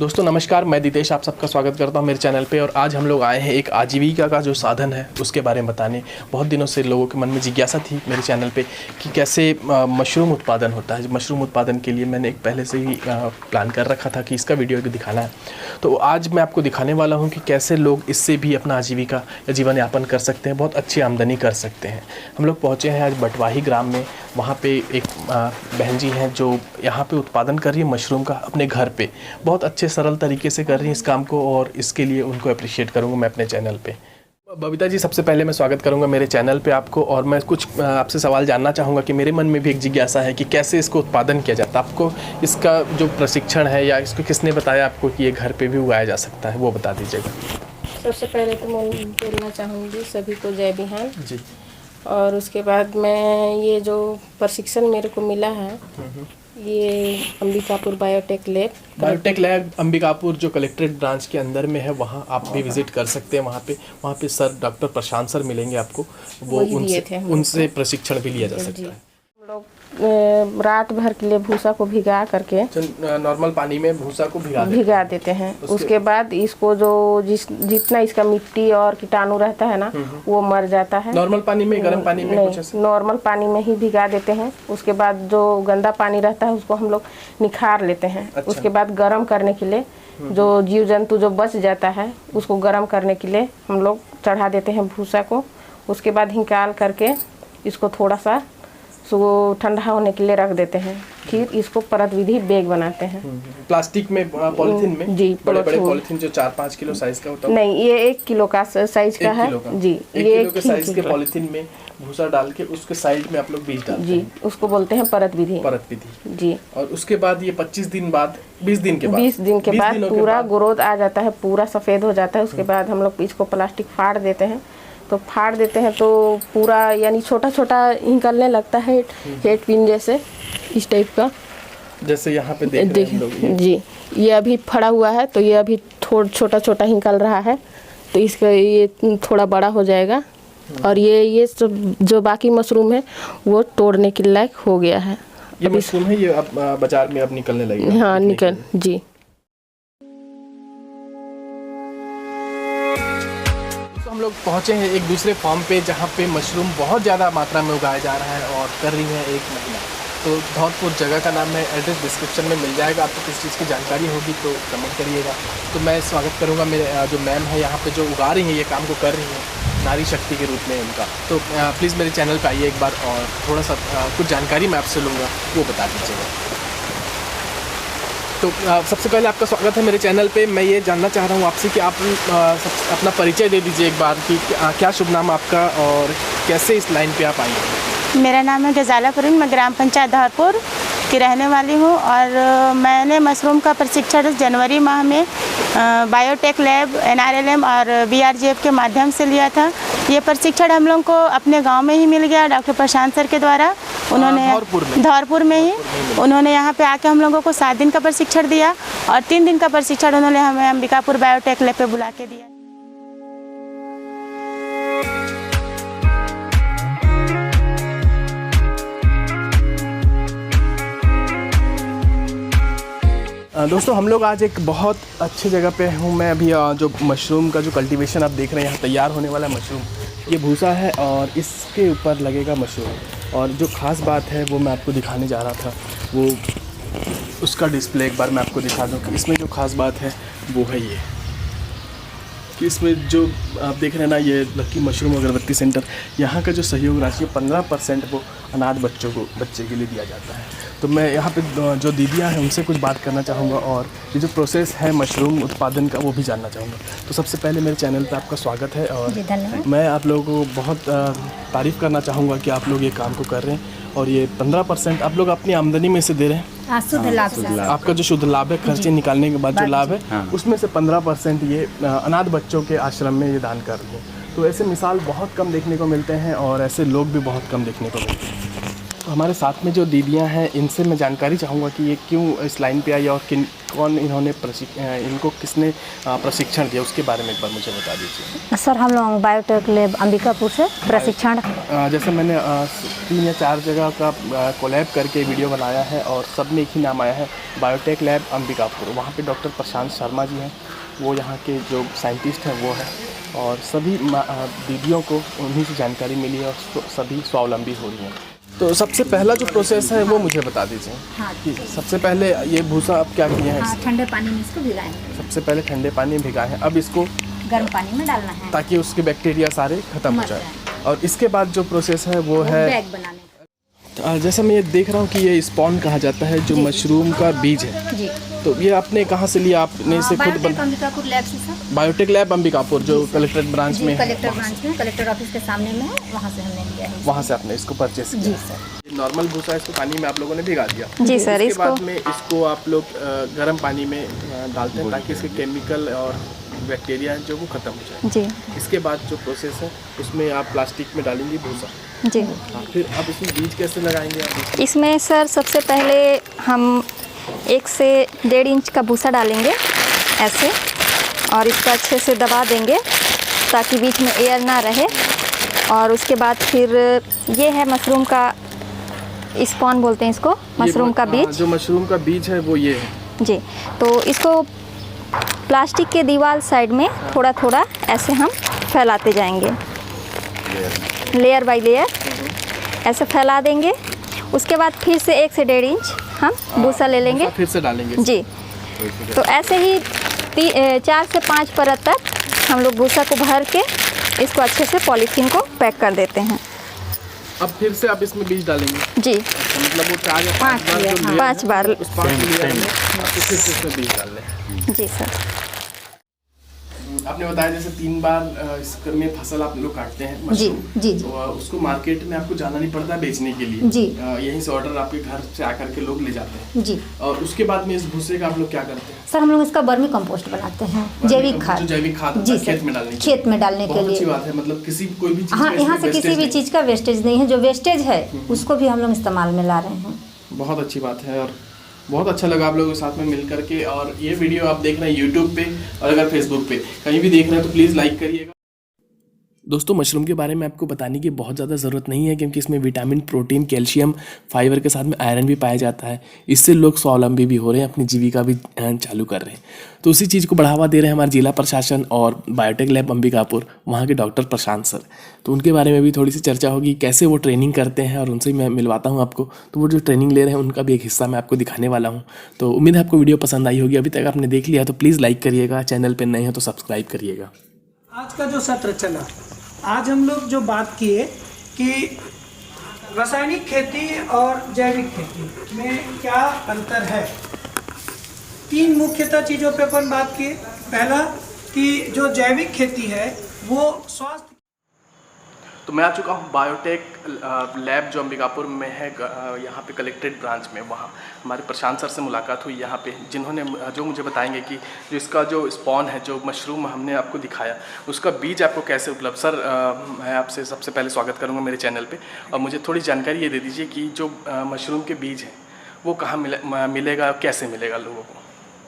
दोस्तों नमस्कार, मैं दितेश आप सबका स्वागत करता हूं मेरे चैनल पे। और आज हम लोग आए हैं एक आजीविका का जो साधन है उसके बारे में बताने। बहुत दिनों से लोगों के मन में जिज्ञासा थी मेरे चैनल पे कि कैसे मशरूम उत्पादन होता है। मशरूम उत्पादन के लिए मैंने एक पहले से ही प्लान कर रखा था कि इसका वीडियो दिखाना है। तो आज मैं आपको दिखाने वाला हूँ कि कैसे लोग इससे भी अपना आजीविका या जीवन यापन कर सकते हैं, बहुत अच्छी आमदनी कर सकते हैं। हम लोग पहुँचे हैं आज बटवाही ग्राम में। वहाँ पे एक बहन जी हैं जो यहाँ पे उत्पादन कर रही है मशरूम का अपने घर पे। बहुत अच्छे सरल तरीके से कर रही हैं इस काम को और इसके लिए उनको अप्रिशिएट करूँगा मैं अपने चैनल पे। बबीता जी, सबसे पहले मैं स्वागत करूँगा मेरे चैनल पे आपको। और मैं कुछ आपसे सवाल जानना चाहूँगा कि मेरे मन में भी एक जिज्ञासा है कि कैसे इसको उत्पादन किया जाता है। आपको इसका जो प्रशिक्षण है या इसको किसने बताया आपको कि ये घर पे भी उगाया जा सकता है, वो बता दीजिएगा। सबसे पहले तो मैं बोलना चाहूँगी सभी को जय बिहान जी। और उसके बाद मैं ये जो प्रशिक्षण मेरे को मिला है ये अंबिकापुर बायोटेक लैब अंबिकापुर जो कलेक्ट्रेट ब्रांच के अंदर में है, वहाँ आप भी विजिट कर सकते हैं। वहाँ पे सर डॉक्टर प्रशांत सर मिलेंगे आपको, वो उनसे प्रशिक्षण भी लिया जा सकता है। हम लोग रात भर के लिए भूसा को भिगा करके नॉर्मल पानी में भूसा को भिगा देते हैं। उसके बाद इसको जो जितना इसका मिट्टी और कीटाणु रहता है ना वो मर जाता है। नॉर्मल पानी में, गर्म पानी में? नहीं, नॉर्मल पानी में ही भिगा देते हैं। उसके बाद जो गंदा पानी रहता है उसको हम लोग निखार लेते हैं। अच्छा। उसके बाद गर्म करने के लिए जो जीव जंतु जो बच जाता है उसको गर्म करने के लिए हम लोग चढ़ा देते हैं भूसा को। उसके बाद निकाल करके इसको थोड़ा सा ठंडा होने के लिए रख देते हैं। फिर इसको परत विधि बैग बनाते हैं प्लास्टिक में, पॉलिथीन में। जी, बड़े बड़े पॉलिथीन जो 4-5 किलो साइज का होता है। नहीं, ये 1 किलो का साइज का है जी। 1 किलो के साइज के पॉलिथीन में भूसा डाल के उसके साइड में आप लोग बीज डालते हैं जी। उसको बोलते हैं परत विधि जी। और उसके बाद ये 25 दिन बाद 20 दिन के बाद पूरा ग्रोथ आ जाता है, पूरा सफेद हो जाता है। उसके बाद हम लोग इसको प्लास्टिक फाड़ देते हैं। तो फाड़ देते हैं तो पूरा यानी छोटा छोटा निकलने लगता है, हेड पिन जैसे इस टाइप का, जैसे यहाँ पे देख रहे हैं हम लोग जी। ये अभी फड़ा हुआ है तो ये अभी थोड़ा छोटा छोटा निकल रहा है। तो इसका ये थोड़ा बड़ा हो जाएगा और ये सब जो बाकी मशरूम है वो तोड़ने के लायक हो गया है। ये मशरूम है, ये अब बाजार में अब निकलने लगी। हाँ, निकल जी। हम लोग पहुंचे हैं एक दूसरे फार्म पे जहाँ पे मशरूम बहुत ज़्यादा मात्रा में उगाया जा रहा है और कर रही है एक महिला। तो धौलपुर जगह का नाम है, एड्रेस डिस्क्रिप्शन में मिल जाएगा। आपको किस चीज़ की जानकारी होगी तो कमेंट करिएगा। तो मैं स्वागत करूँगा मेरे जो मैम है यहाँ पे जो उगा रही हैं, ये काम को कर रही हैं, नारी शक्ति के रूप में उनका। तो प्लीज़ मेरे चैनल पर आइए एक बार और थोड़ा सा कुछ जानकारी मैं आपसे लूँगा, वो बता दीजिएगा। तो सबसे पहले आपका स्वागत है मेरे चैनल पे। मैं ये जानना चाह रहा हूँ आपसे कि आप अपना परिचय दे दीजिए एक बार कि क्या शुभ नाम आपका और कैसे इस लाइन पे आप आई हैं। मेरा नाम है गजाला परवीन, मैं ग्राम पंचायत धौलपुर की रहने वाली हूँ और मैंने मशरूम का प्रशिक्षण जनवरी माह में बायोटेक लैब, NRLM और BRGF के माध्यम से लिया था। ये प्रशिक्षण हम लोग को अपने गांव में ही मिल गया डॉक्टर प्रशांत सर के द्वारा। उन्होंने धौलपुर में ही उन्होंने यहाँ पे आके हम लोगों को 7 दिन का प्रशिक्षण दिया और 3 दिन का प्रशिक्षण उन्होंने हमें अंबिकापुर बायोटेक लैब पे बुला के दिया। दोस्तों हम लोग आज एक बहुत अच्छी जगह पे हूँ मैं अभी। जो मशरूम का जो कल्टीवेशन आप देख रहे हैं यहाँ तैयार होने वाला मशरूम, ये भूसा है और इसके ऊपर लगेगा मशरूम। और जो ख़ास बात है वो मैं आपको दिखाने जा रहा था, वो उसका डिस्प्ले एक बार मैं आपको दिखा दूँ कि इसमें जो ख़ास बात है वो है ये कि इसमें जो आप देख रहे हैं ना, ये लक्की मशरूम अगरबत्ती सेंटर, यहाँ का जो सहयोग राशि 15% वो अनाथ बच्चे के लिए दिया जाता है। तो मैं यहाँ पे जो दीदियाँ हैं उनसे कुछ बात करना चाहूँगा और ये जो प्रोसेस है मशरूम उत्पादन का वो भी जानना चाहूँगा। तो सबसे पहले मेरे चैनल पे आपका स्वागत है और मैं आप लोगों को बहुत तारीफ़ करना चाहूँगा कि आप लोग ये काम को कर रहे हैं और ये 15% आप लोग अपनी आमदनी में से दे रहे हैं। शुद्ध लाभ, आपका जो शुद्ध लाभ है, खर्चे निकालने के बाद जो लाभ है उसमें से 15% ये अनाथ बच्चों के आश्रम में ये दान कर रहे हैं। तो ऐसे मिसाल बहुत कम देखने को मिलते हैं और ऐसे लोग भी बहुत कम देखने को मिलते हैं। तो हमारे साथ में जो दीदियां हैं इनसे मैं जानकारी चाहूँगा कि ये क्यों इस लाइन पे आई और कौन इन्होंने इनको किसने प्रशिक्षण दिया, उसके बारे में एक बार मुझे बता दीजिए। सर हम लोग बायोटेक लैब अंबिकापुर से प्रशिक्षण। जैसे मैंने 3 या 4 जगह का कोलैब करके वीडियो बनाया है और सब में एक ही नाम आया है, बायोटेक लैब अंबिकापुर। वहाँ पे डॉक्टर प्रशांत शर्मा जी हैं, वो यहाँ के जो साइंटिस्ट हैं वो हैं, और सभी दीदियों को उन्हीं से जानकारी मिली और सभी स्वावलंबी हो रही हैं। तो सबसे पहला जो प्रोसेस है वो मुझे बता दीजिए। हाँ, कि सबसे पहले ये भूसा आप क्या किए हैं? हाँ, ठंडे पानी में इसको भिगाएंगे। सबसे पहले ठंडे पानी में भिगाए हैं, अब इसको गर्म पानी में डालना है ताकि उसके बैक्टीरिया सारे खत्म हो मर जाए। और इसके बाद जो प्रोसेस है वो है बैग बनाने का। जैसे मैं ये देख रहा हूँ कि ये स्पॉन कहा जाता है, जो मशरूम का बीज है। जी। तो ये आपने कहाँ से लिया? आपने इसे खुद बायोटेक अंबिकापुर लैब से सर। बायोटेक लैब अंबिकापुर जो कलेक्ट्रेट ब्रांच में है, कलेक्टर ब्रांच में, कलेक्टर ऑफिस के सामने में है, वहाँ से हमने लिया है। वहाँ से आपने इसको परचेस किया? जी सर। नॉर्मल भूसा इसको पानी में आप लोगों ने भिगा दिया? जी सर। इसके बाद में इसको आप लोग गर्म पानी में डालते हैं ताकि इसके केमिकल और बैक्टीरिया जो वो खत्म हो जाए। जी। इसके बाद जो प्रोसेस है उसमें आप प्लास्टिक में डालेंगे भूसा। जी। फिर अब इसमें बीज कैसे लगाएंगे आप? इसमें सर सबसे पहले हम 1 से 1.5 इंच का भूसा डालेंगे ऐसे, और इसको अच्छे से दबा देंगे ताकि बीच में एयर ना रहे। और उसके बाद फिर ये है मशरूम का स्पॉन बोलते हैं इसको, मशरूम का बीज। जो मशरूम का बीज है वो ये है जी। तो इसको प्लास्टिक के दीवार साइड में थोड़ा थोड़ा ऐसे हम फैलाते जाएंगे, लेयर बाय लेयर ऐसे फैला देंगे। उसके बाद फिर से 1 से 1.5 इंच हम भूसा ले लेंगे, फिर से डालेंगे जी। तो ऐसे ही 4 से 5 परत तक हम लोग भूसा को भर के इसको अच्छे से पॉलीथीन को पैक कर देते हैं। अब फिर से आप इसमें बीज डालेंगे? जी। मतलब वो 4 या 5 बार जो लेयर 5 बार। है, उस 5 लेयर में आपको फिर से इसमें बीज डालने हैं। जी सर। आपने बताया जैसे 3 बार इसमें फसल आप लोग काटते हैं जी मशरूम, जी जी। तो उसको मार्केट में आपको जाना नहीं पड़ता बेचने के लिए? जी। यहीं से ऑर्डर आपके घर से आकर के लोग ले जाते हैं? जी। और उसके बाद में इस भूसे का आप लोग क्या करते हैं? सर हम लोग इसका वर्मी कंपोस्ट बनाते हैं, जैविक खाद। जैविक खाद जी खेत सर, में डालने के लिए? खेत में डालने के बहुत अच्छी लिए। बात है, मतलब किसी कोई भी चीज हाँ, का यहाँ इसमें से किसी wastage भी नहीं। चीज़ का वेस्टेज नहीं है, जो वेस्टेज है उसको भी हम लोग इस्तेमाल में ला रहे हैं। बहुत अच्छी बात है और बहुत अच्छा लगा आप लोगों के साथ में मिल करके। और ये वीडियो आप देख रहे हैं यूट्यूब पे, और अगर फेसबुक पे कहीं भी देख रहे हैं तो प्लीज़ लाइक करिएगा। दोस्तों मशरूम के बारे में आपको बताने की बहुत ज़्यादा ज़रूरत नहीं है, क्योंकि इसमें विटामिन, प्रोटीन, कैल्शियम, फाइबर के साथ में आयरन भी पाया जाता है। इससे लोग स्वावलंबी भी हो रहे हैं, अपनी जीविका भी चालू कर रहे हैं। तो उसी चीज़ को बढ़ावा दे रहे हैं हमारे जिला प्रशासन और बायोटेक लैब अंबिकापुर, वहाँ के डॉक्टर प्रशांत सर। तो उनके बारे में भी थोड़ी सी चर्चा होगी, कैसे वो ट्रेनिंग करते हैं, और उनसे मैं मिलवाता हूँ आपको। तो वो जो ट्रेनिंग ले रहे हैं उनका भी एक हिस्सा मैं आपको दिखाने वाला हूँ। तो उम्मीद है आपको वीडियो पसंद आई होगी। अभी तक आपने देख लिया तो प्लीज़ लाइक करिएगा, चैनल पर नए हैं तो सब्सक्राइब करिएगा। आज का जो सत्र चला, आज हम लोग जो बात किए कि रासायनिक खेती और जैविक खेती में क्या अंतर है। 3 मुख्यतः चीज़ों पे अपन बात किए। पहला कि जो जैविक खेती है वो स्वास्थ्य। तो मैं आ चुका हूँ बायोटेक लैब जो अंबिकापुर में है, यहाँ पे कलेक्ट्रेट ब्रांच में। वहाँ हमारे प्रशांत सर से मुलाकात हुई यहाँ पे, जिन्होंने जो मुझे बताएंगे कि जो इसका जो स्पॉन है, जो मशरूम हमने आपको दिखाया, उसका बीज आपको कैसे उपलब्ध। सर मैं आपसे सबसे पहले स्वागत करूँगा मेरे चैनल पे, और मुझे थोड़ी जानकारी ये दे दीजिए कि जो मशरूम के बीज हैं वो कहाँ मिलेगा, कैसे मिलेगा लोगों को।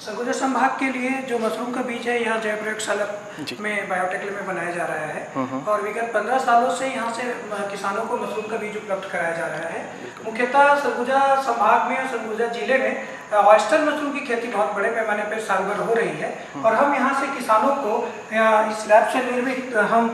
सरगुजा संभाग के लिए जो मशरूम का बीज है यहाँ जय प्रयोगशाला में बायोटेक लैब में बनाया जा रहा है, और विगत 15 सालों से यहाँ से किसानों को मशरूम का बीज उपलब्ध कराया जा रहा है। मुख्यतः सरगुजा संभाग में और सरगुजा जिले में ऑयस्टर मशरूम की खेती बहुत बड़े पैमाने पर साल भर हो रही है, और हम यहाँ से किसानों को इस लैब से निर्मित हम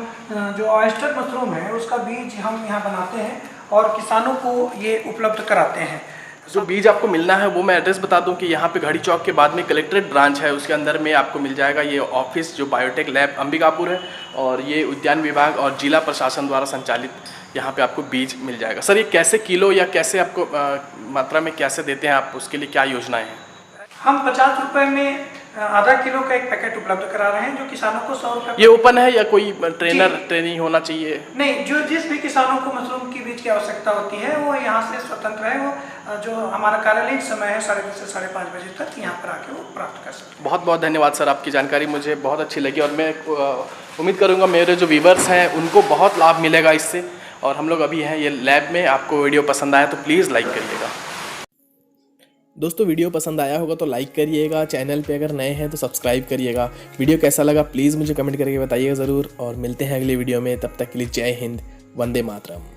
जो ऑयस्टर मशरूम है उसका बीज हम यहाँ बनाते हैं और किसानों को ये उपलब्ध कराते हैं। जो बीज आपको मिलना है वो मैं एड्रेस बता दूं कि यहाँ पे घड़ी चौक के बाद में कलेक्ट्रेट ब्रांच है, उसके अंदर में आपको मिल जाएगा ये ऑफिस जो बायोटेक लैब अंबिकापुर है, और ये उद्यान विभाग और जिला प्रशासन द्वारा संचालित यहाँ पे आपको बीज मिल जाएगा। सर ये कैसे किलो या कैसे आपको मात्रा में कैसे देते हैं आप, उसके लिए क्या योजनाएं हैं? हम 50 रुपये में आधा किलो का एक पैकेट उपलब्ध करा रहे हैं, जो किसानों को 100 रुपये। ये ओपन है या कोई ट्रेनिंग होना चाहिए? नहीं, जो जिस भी किसानों को मशरूम की बीज की आवश्यकता होती है वो यहाँ से स्वतंत्र है। वो जो हमारा कार्यालयिक समय है 2:30 से 5:30 बजे तक, यहाँ पर आके वो प्राप्त कर सकते हैं। बहुत बहुत धन्यवाद सर, आपकी जानकारी मुझे बहुत अच्छी लगी, और मैं उम्मीद करूँगा मेरे जो व्यूवर्स हैं उनको बहुत लाभ मिलेगा इससे। और हम लोग अभी हैं ये लैब में। आपको वीडियो पसंद आया तो प्लीज़ लाइक करिएगा। दोस्तों वीडियो पसंद आया होगा तो लाइक करिएगा, चैनल पे अगर नए हैं तो सब्सक्राइब करिएगा। वीडियो कैसा लगा प्लीज़ मुझे कमेंट करके बताइएगा ज़रूर, और मिलते हैं अगले वीडियो में। तब तक के लिए जय हिंद, वंदे मातरम।